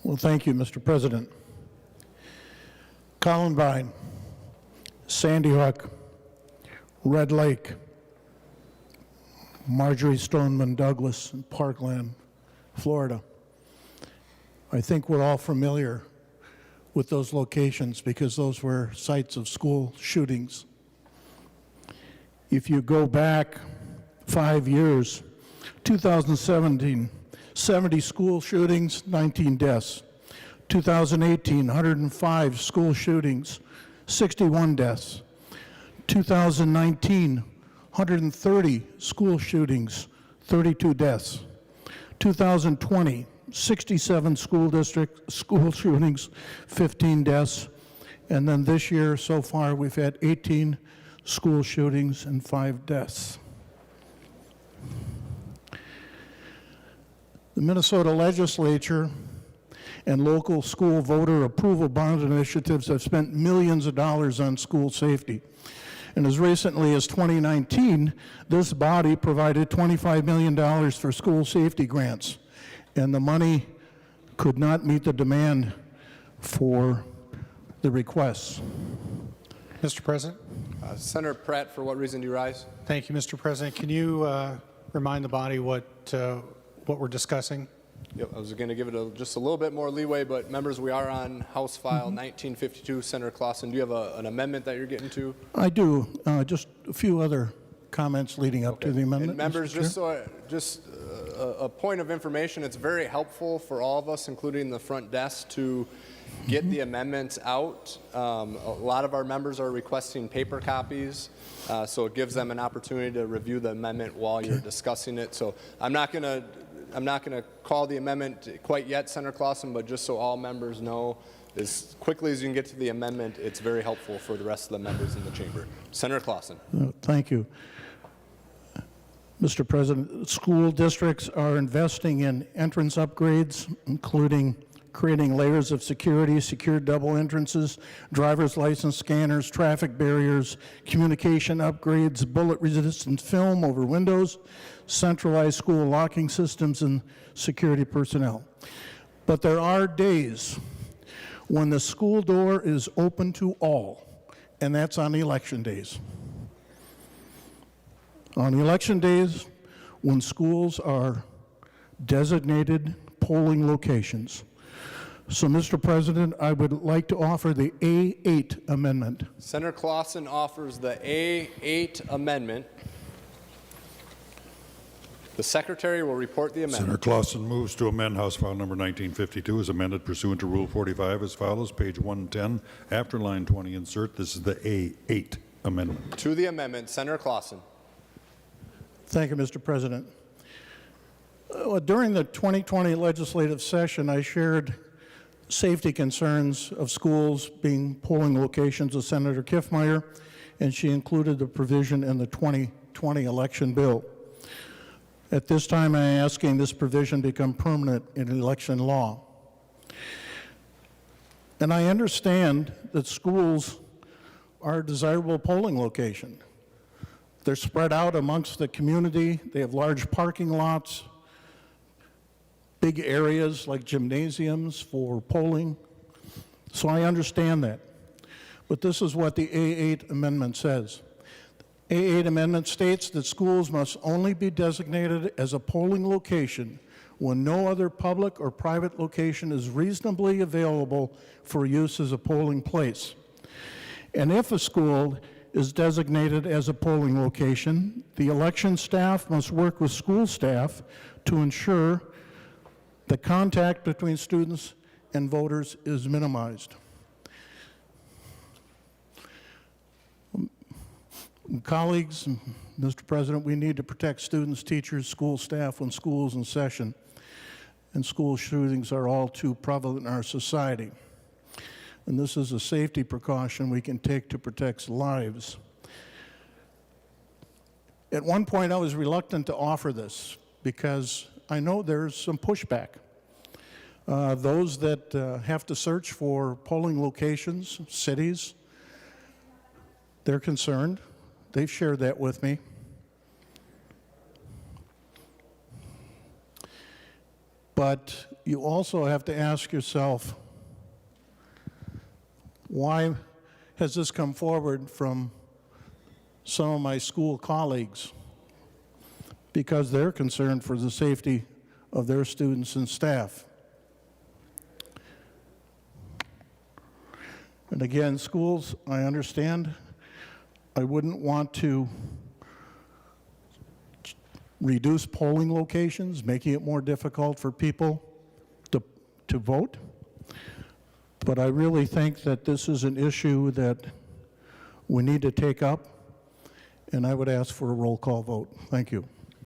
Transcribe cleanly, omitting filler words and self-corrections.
Well, thank you, Mr. President. Columbine, Sandy Hook, Red Lake, Marjorie Stoneman Douglas, and Parkland, Florida. I think we're all familiar with those locations because those were sites of school shootings. If you go back 5 years, 2017, 70 school shootings, 19 deaths. 2018, 105 school shootings, 61 deaths. 2019, 130 school shootings, 32 deaths. 2020, 67 school shootings, 15 deaths. And then this year so far we've had 18 school shootings and 5 deaths. The Minnesota legislature and local school voter approval bond initiatives have spent millions of dollars on school safety. And as recently as 2019, this body provided $25 million for school safety grants. And the money could not meet the demand for the requests. Mr. President. Senator Pratt, for what reason do you rise? Thank you, Mr. President. Can you remind the body what we're discussing? Yep, I was going to give it just a little bit more leeway, but members, we are on House File 1952. Senator Clausen, do you have an amendment that you're getting to? I do. Just a few other comments leading up to the amendment. And members, just a point of information, it's very helpful for all of us, including the front desk, to get the amendments out. A lot of our members are requesting paper copies, so it gives them an opportunity to review the amendment while you're discussing it. So I'm not going to call the amendment quite yet, Senator Clausen, but just so all members know, as quickly as you can get to the amendment, it's very helpful for the rest of the members in the chamber. Senator Clausen. Thank you. Mr. President, school districts are investing in entrance upgrades, including creating layers of security, secured double entrances, driver's license scanners, traffic barriers, communication upgrades, bullet-resistant film over windows, centralized school locking systems, and security personnel. But there are days when the school door is open to all, and that's on election days. On election days, when schools are designated polling locations. So, Mr. President, I would like to offer the A8 amendment. Senator Clausen offers the A8 amendment. The Secretary will report the amendment. Senator Clausen moves to amend House File Number 1952 as amended pursuant to Rule 45 as follows. Page 110, after line 20, insert. This is the A8 amendment. To the amendment, Senator Clausen. Thank you, Mr. President. During the 2020 legislative session, I shared safety concerns of schools being polling locations with Senator Kiffmeyer, and she included the provision in the 2020 election bill. At this time, I'm asking this provision become permanent in election law. And I understand that schools are a desirable polling location. They're spread out amongst the community. They have large parking lots, big areas like gymnasiums for polling. So I understand that. But this is what the A8 amendment says. A8 amendment states that schools must only be designated as a polling location when no other public or private location is reasonably available for use as a polling place. And if a school is designated as a polling location, the election staff must work with school staff to ensure the contact between students and voters is minimized. Colleagues, Mr. President, we need to protect students, teachers, school staff when school is in session, and school shootings are all too prevalent in our society. And this is a safety precaution we can take to protect lives. At one point, I was reluctant to offer this because I know there's some pushback. Those that have to search for polling locations, cities, they're concerned. They've shared that with me. But you also have to ask yourself, why has this come forward from some of my school colleagues? Because they're concerned for the safety of their students and staff. And again, schools, I understand, I wouldn't want to reduce polling locations, making it more difficult for people to vote. But I really think that this is an issue that we need to take up, and I would ask for a roll call vote. Thank you.